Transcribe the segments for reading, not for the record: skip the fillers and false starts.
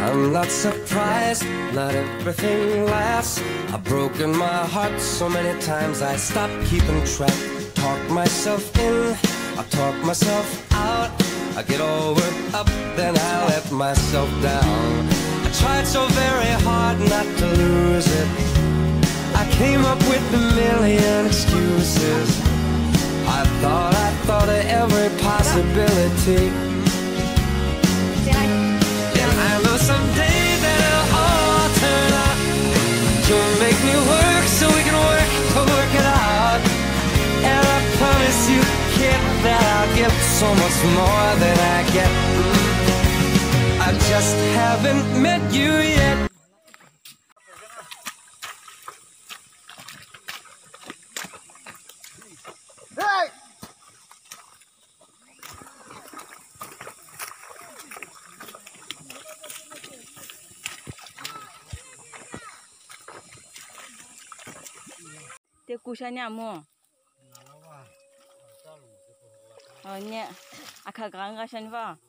I'm not surprised, not everything lasts. I've broken my heart so many times I stopped keeping track. Talk myself in, I talk myself out. I get all worked up, then I let myself down. I tried so very hard not to lose it. I came up with a million excuses. I thought of every possibility. Someday that it'll all turn out. You'll make me work so we can work to work it out. And I promise you, kid, that I'll give so much more than I get. I just haven't met you yet. Hey! Te kusanya mo. Oh nya, akak ganga shan ba.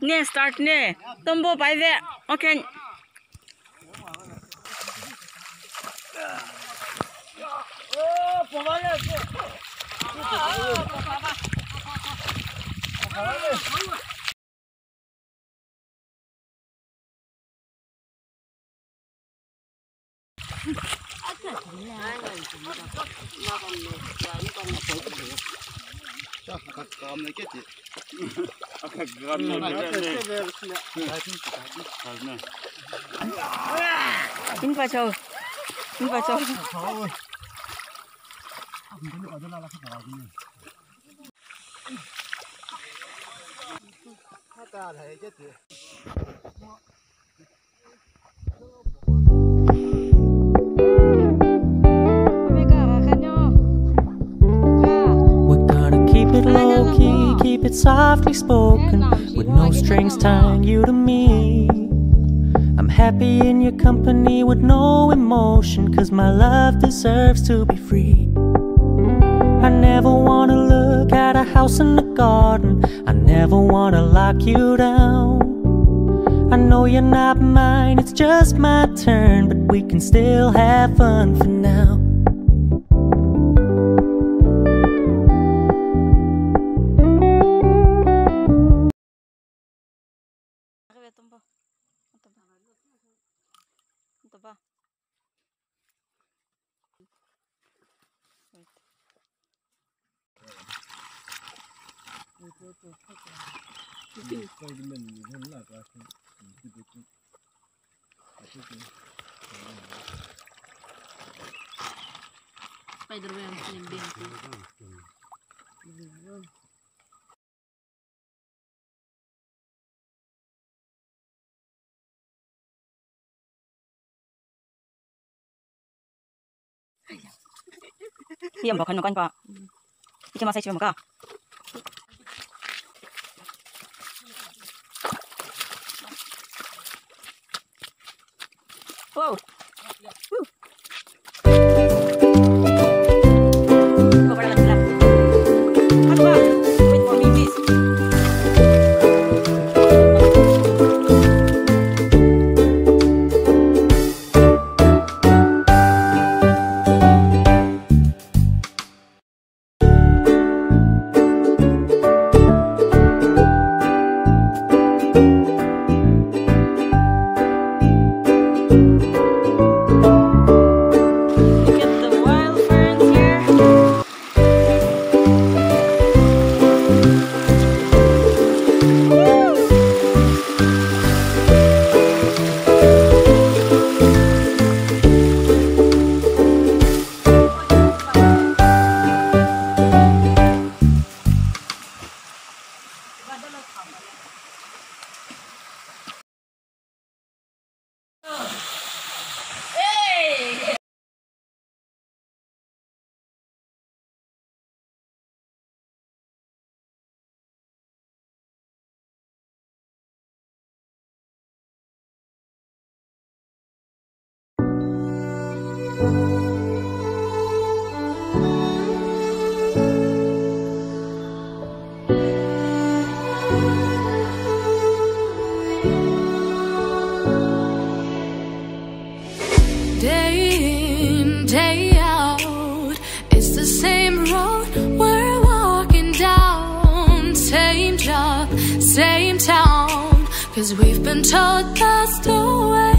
Ne start ne. Tombo bai de. Okay. In pa chau. In pa chau. Keep it softly spoken, with no strings tying you to me. I'm happy in your company with no emotion, 'cause my love deserves to be free. I never wanna look at a house in the garden, I never wanna lock you down. I know you're not mine, it's just my turn, but we can still have fun for now. Spiderman yang biasa. Iya, makan Pak. Iki masih cuma makan. Wow. Wait for me, please. Same town, 'cause we've been told that's the way.